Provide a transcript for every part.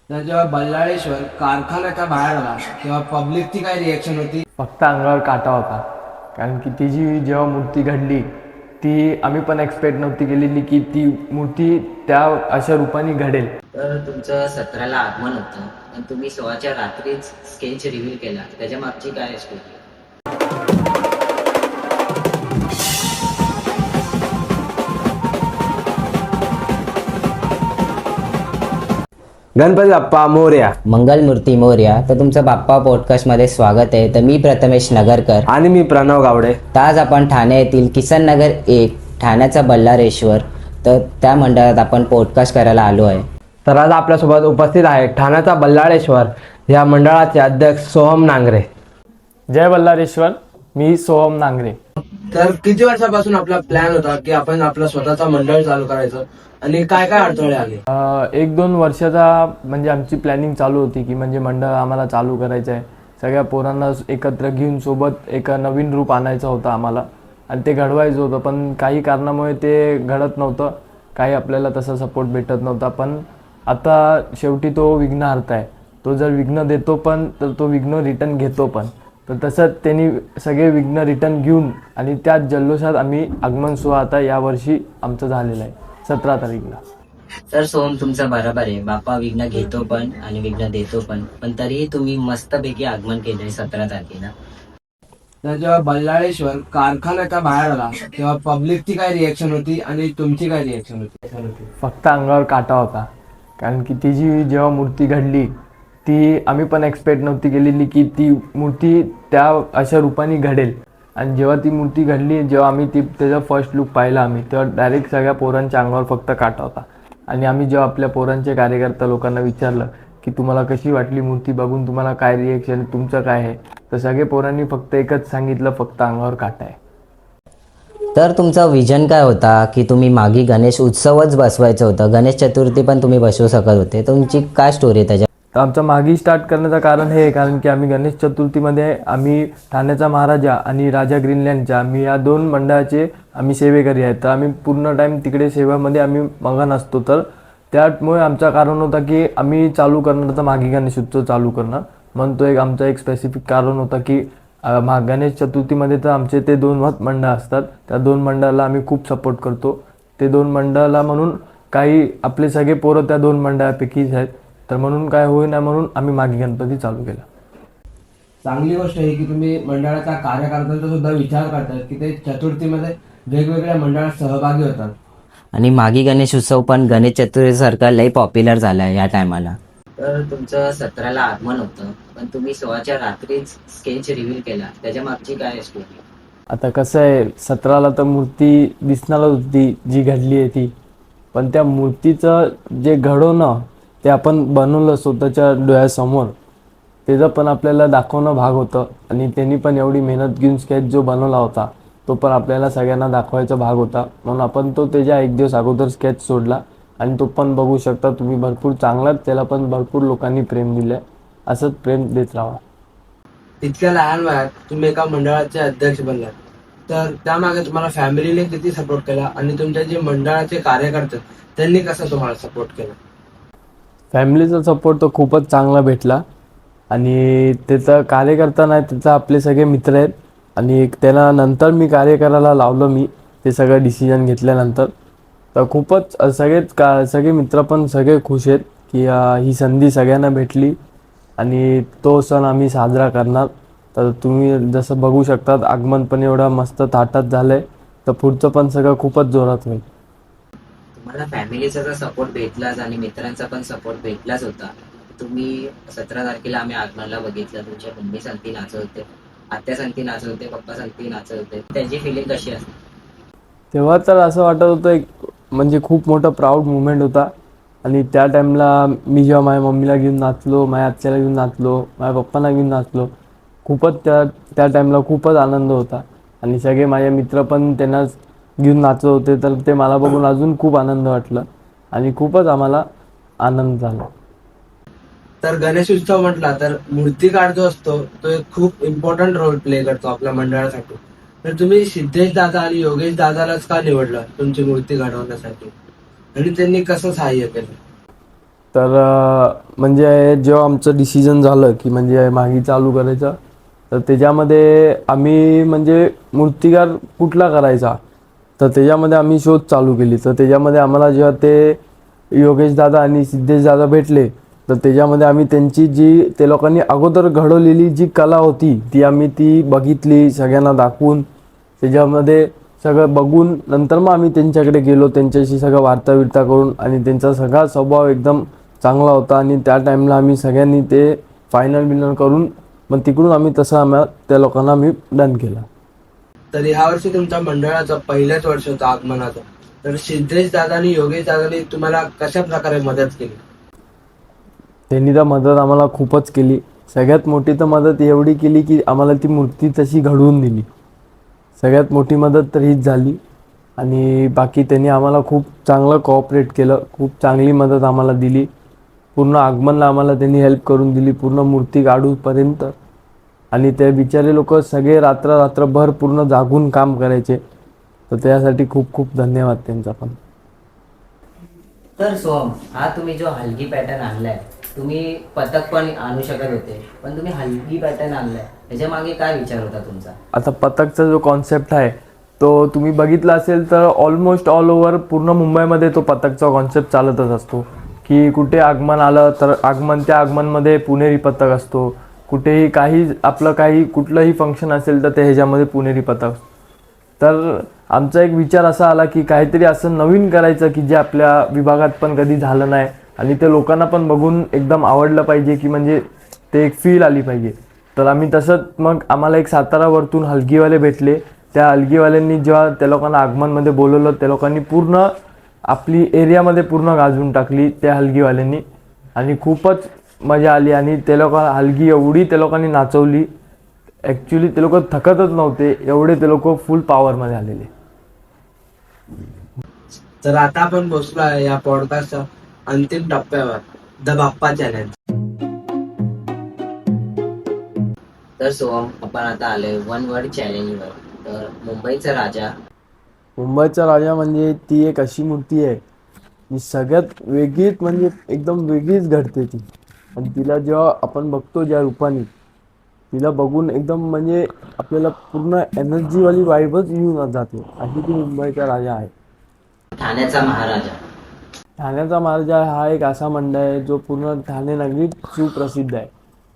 तर जेव्हा बल्लाळेश्वर कारखान्याच्या बाहेर आला तेव्हा पब्लिकची काय रिएक्शन होती? फक्त अंगावर काटा होता. कारण की ती जी जेव्हा मूर्ती घडली ती आम्ही पण एक्सपेक्ट नव्हती केलेली की ती मूर्ती त्या अशा रूपाने घडेल. तर तुमचं 17ला आगमन होतं आणि तुम्ही 16च्या रात्रीच स्केच रिव्हील केला, त्याच्या मागची काय स्टोरी? गणपती बाप्पा मोरया. मंगलमूर्ती मोरया. तर तुमचं बाप्पा पॉडकास्टमध्ये स्वागत आहे. तर मी प्रथमेश नगरकर. आणि मी प्रणव गावडे. तर आज आपण ठाणे येथील किसन नगर 1 ठाण्याचा बल्लारेश्वर तर त्या मंडळात आपण पॉडकास्ट करायला आलो आहे. तर आज आपल्यासोबत उपस्थित आहे ठाण्याचा बल्लाळेश्वर या मंडळाचे अध्यक्ष सोहम नांगरे. जय बल्लारेश्वर. मी सोहम नांगरे. तर किती वर्षापासून आपला प्लॅन होता की आपण आपलं स्वतःचा मंडळ चालू करायचं आणि काय काय अडथळे आले? 1-2 वर्षाचा म्हणजे आमची प्लॅनिंग चालू होती की म्हणजे मंडळ आम्हाला चालू करायचं आहे. सगळ्या पोरांना एकत्र घेऊन सोबत एक नवीन रूप आणायचं होतं आम्हाला आणि ते घडवायचं होतं. पण काही कारणामुळे ते घडत नव्हतं. काही आपल्याला तसा सपोर्ट भेटत नव्हता. पण आता शेवटी तो विघ्नहर्ता आहे. तो जर विघ्न देतो पण तर तो विघ्न रिटर्न घेतो पण. तर तसंच त्यांनी सगळे विघ्न रिटर्न घेऊन आणि त्याच जल्लोषात आम्ही आगमन सोहळा आता यावर्षी आमचं झालेलं आहे 17 तारीखला. तर सोहम तुमचं बरोबर आहे. बाप्पा विघ्न घेतो पण आणि विघ्न देतो पण तरीही तुम्ही मस्तपैकी आगमन केलंय 17 तारखेला. तर जेव्हा बल्लाळेश्वर कारखान्याच्या बाहेर आला तेव्हा पब्लिकची काय रिएक्शन होती आणि तुमची काय रिएक्शन होती? फक्त अंगावर काटा होता. कारण की ती जी जेव्हा मूर्ती घडली ती आम्ही पण एक्सपेक्ट नव्हती केलेली की ती मूर्ती त्या अशा रूपाने घडेल. आणि जेव्हा ती मूर्ती घडली, जेव्हा आम्ही त्याचा फर्स्ट लुक पाहिला आम्ही, तेव्हा डायरेक्ट सगळ्या पोरांच्या अंगावर फक्त काटा होता. आणि आम्ही जेव्हा आपल्या पोरांचे कार्यकर्ता लोकांना विचारलं की तुम्हाला कशी वाटली मूर्ती बघून, तुम्हाला काय रिएक्शन, तुमचं काय आहे, तर सगळे पोरांनी फक्त एकच सांगितलं, फक्त अंगावर काटा आहे. तर तुमचा विजन काय होता की तुम्ही मागे गणेश उत्सवच बसवायचं होतं, गणेश चतुर्थी पण तुम्ही बसवू शकत होते. तुमची काय स्टोरी आहे त्याच्या? तर आमचं मागे स्टार्ट करण्याचं कारण हे आहे कारण की आम्ही गणेश चतुर्थीमध्ये आम्ही ठाण्याचा महाराजा आणि राजा ग्रीनलँडच्या आम्ही या 2 मंडळाचे आम्ही सेवेकरी आहेत. तर आम्ही पूर्ण टाईम तिकडे सेवेमध्ये आम्ही मगन असतो. तर त्यामुळे आमचं कारण होतं की आम्ही चालू करणार तर मागे गणेश उत्सव चालू करणार म्हणून तो एक आमचा एक स्पेसिफिक कारण होता की गणेश चतुर्थीमध्ये तर आमचे ते 2 मंडळ असतात. त्या 2 मंडळाला आम्ही खूप सपोर्ट करतो. ते 2 मंडळाला म्हणून काही आपले सगळे पोरं त्या 2 मंडळापैकीच आहेत. तर म्हणून काय होईना म्हणून आम्ही मागे गणपती चालू केला. चांगली गोष्ट आहे की तुम्ही मंडळाच्या कार्यकर्त्यांचा सुद्धा विचार करतात की ते चतुर्थीमध्ये वेगवेगळ्या मंडळात सहभागी होतात. आणि मागी गणेश उत्सव पण गणेश चतुर्थीसारखा लई पॉप्युलर झाला या टायमाला. तर तुमचं 17ला आगमन होतं पण तुम्ही 16च्या रात्रीच स्केच रिव्हील केला, त्याच्या मागची काय स्टोरी? आता कसं आहे, 17ला तर मूर्ती दिसणारच होती जी घडली आहे ती. पण त्या मूर्तीचं जे घडवणं ते आपण बनवलं स्वतःच्या डोळ्यासमोर, त्याचं पण आपल्याला दाखवणं भाग होतं. आणि त्यांनी पण एवढी मेहनत घेऊन स्केच जो बनवला होता तो पण आपल्याला सगळ्यांना दाखवायचा भाग होता. म्हणून आपण तो त्याच्या 1 दिवस अगोदर स्केच सोडला आणि तो पण बघू शकता तुम्ही. भरपूर चांगलाच त्याला पण भरपूर लोकांनी प्रेम दिलं. असंच प्रेम देत राहा. इतक्या लहान वयात तुम्ही एका मंडळाचे अध्यक्ष बनलात, तर त्यामागे तुम्हाला फॅमिलीने किती सपोर्ट केला आणि तुमच्या जे मंडळाचे कार्यकर्ते त्यांनी कसं तुम्हाला सपोर्ट केला? फॅमिलीचा सपोर्ट तर खूपच चांगला भेटला. आणि त्याचा कार्यकर्ता नाही, त्याचा आपले सगळे मित्र आहेत. आणि त्याला नंतर मी कार्य करायला लावलं, मी ते सगळं डिसिजन घेतल्यानंतर. तर खूपच सगळे मित्र पण सगळे खुश आहेत की ही संधी सगळ्यांना भेटली आणि तो सण आम्ही साजरा करणार. तर तुम्ही जसं बघू शकतात आगमन पण एवढा मस्त थाटात झालं आहे. तर पुढचं पण सगळं खूपच जोरात होईल. तुम्हाला फॅमिलीचा तर सपोर्ट भेटलाच आणि मित्रांचा पण सपोर्ट भेटलाच होता. तुम्ही 17 तारखेला आम्ही आगमनला बघितलं, तुमच्या मम्मी सांगती नाचत होते, आत्या सांगती नाचत होते, पप्पा सांगती नाचत होते. त्यांची फिलिंग कशी असते? तेव्हा तर असं वाटत होतं एक म्हणजे खूप मोठा प्राऊड मुवमेंट होता. आणि त्या टाईमला मी जेव्हा माझ्या मम्मीला घेऊन नाचलो, माझ्या आत्याला घेऊन नाचलो, माझ्या पप्पांना घेऊन नाचलो, खूपच त्या टाईमला खूपच आनंद होता. आणि सगळे माझे मित्र पण त्यांना घेऊन नाचत होते. तर ते मला बघून अजून खूप आनंद वाटलं आणि खूपच आम्हाला आनंद झाला. तर गणेश उत्सव म्हटला तर मूर्तिकार जो असतो तो एक खूप इम्पॉर्टंट रोल प्ले करतो आपल्या मंडळासाठी. तर तुम्ही सिद्धेश दादा आणि योगेश दादालाच का निवडलं तुमची मूर्ती घडवण्यासाठी आणि त्यांनी कसं सहाय्य केलं? तर म्हणजे जेव्हा आमचं डिसिजन झालं की म्हणजे मागी चालू करायचं, तर त्याच्यामध्ये आम्ही म्हणजे मूर्तिकार कुठला करायचा, तर त्याच्यामध्ये आम्ही शोध चालू केली. तर त्याच्यामध्ये आम्हाला जेव्हा ते योगेश दादा आणि सिद्धेश दादा भेटले, तर त्याच्यामध्ये आम्ही त्यांची जी ते लोकांनी अगोदर घडवलेली जी कला होती ती बघितली, सगळ्यांना दाखवून त्याच्यामध्ये सगळं बघून नंतर मग आम्ही त्यांच्याकडे गेलो, त्यांच्याशी सगळं वार्ताविर्ता करून, आणि त्यांचा सगळा स्वभाव एकदम चांगला होता. आणि त्या टाईमला आम्ही सगळ्यांनी ते फायनल बिनल करून मग तिकडून आम्ही तसं त्या लोकांना आम्ही डन केला. तर यावर्षी तुमच्या मंडळाचं पहिल्याच वर्ष होतं आगमनाचं. तर सिद्धेश दादा आणि योगेश दादानी तुम्हाला कशा प्रकारे मदत केली? त्यांनी तर मदत आम्हाला खूपच केली. सगळ्यात मोठी तर मदत एवढी केली की आम्हाला ती मूर्ती तशी घडवून दिली. सगळ्यात मोठी मदत तर हीच झाली. आणि बाकी त्यांनी आम्हाला खूप चांगलं कोऑपरेट केलं, खूप चांगली मदत आम्हाला दिली. पूर्ण आगमनला आम्हाला त्यांनी हेल्प करून दिली, पूर्ण मूर्ती काढूपर्यंत. आणि ते बिचारे लोक सगळे रात्रभर पूर्ण जागून काम करायचे. तर त्यासाठी खूप खूप धन्यवाद त्यांचा पण. तर सोहम, हा तुम्ही जो हलगी पॅटर्न आणलाय, तुम्ही पथक पण आणू शकत होते, पण तुम्ही हलगी पॅटर्न आणलाय, त्याच्या मागे काय विचार होता तुमचा? आता पथकचा जो कॉन्सेप्ट आहे तो तुम्ही बघितला असेल तर ऑलमोस्ट ऑल ओव्हर पूर्ण मुंबईमध्ये तो पथकचा कॉन्सेप्ट चालतच असतो, की कुठे आगमन आलं तर त्या आगमनमध्ये पुणेरी पथक असतो. कुठेही काही कुठलंही फंक्शन असेल तर ते ह्याच्यामध्ये पुणेरी पथक. तर आमचा एक विचार असा आला की काहीतरी असं नवीन करायचं की जे आपल्या विभागात पण कधी झालं नाही, आणि ते लोकांना पण बघून एकदम आवडलं पाहिजे, की म्हणजे ते एक फील आली पाहिजे. तर आम्ही तसंच मग आम्हाला एक सातारावरतून हलगीवाले भेटले. त्या हलगीवाल्यांनी जेव्हा त्या लोकांना आगमनमध्ये बोलवलं, त्या लोकांनी पूर्ण आपली एरियामध्ये पूर्ण गाजवून टाकली त्या हलगीवाल्यांनी. आणि खूपच मजा आली. आणि ते लोक हलगी एवढी त्या लोकांनी नाचवली, ॲक्च्युली ते लोक थकतच नव्हते, एवढे ते लोक फुल पॉवरमध्ये आलेले. तर आता आपण पोहोचलो आहे या पॉडकास्टच्या अंतिम टप्प्यावर, द बाप्पा चॅलेंज. तर सोहम, आपण आता आलोय वन वर्ड चॅलेंजवर. तर मुंबईचा राजा म्हणजे ती एक अशी मूर्ती आहे की सगळ्यात वेगळीच, म्हणजे एकदम वेगळीच घडते ती. आणि तिला जेव्हा आपण बघतो ज्या रूपाने, तिला बघून एकदम म्हणजे आपल्याला पूर्ण एनर्जीवाली वाईबच येऊन जाते, अशी ती मुंबईचा राजा आहे. ठाण्याचा महाराजा. ठाण्याचा महाराजा हा एक असा मंडळ आहे जो पूर्ण ठाणे नगरीत सुप्रसिद्ध आहे.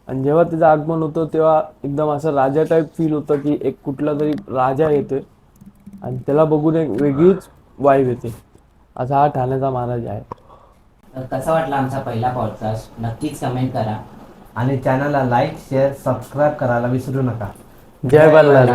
आणि जेव्हा तिचं आगमन होतं तेव्हा एकदम असं राजा टाईप फील होतं, की एक कुठला तरी राजा येतोय आणि त्याला बघून एक वेगळीच वाईब येते. असा हा ठाण्याचा महाराजा आहे. तर कसा वाटला आमचा पहिला पॉडकास्ट? नक्कीच कमेंट करा. आणि चॅनलला लाईक, शेअर, सबस्क्राईब करायला विसरू नका. जय बल्लाळ.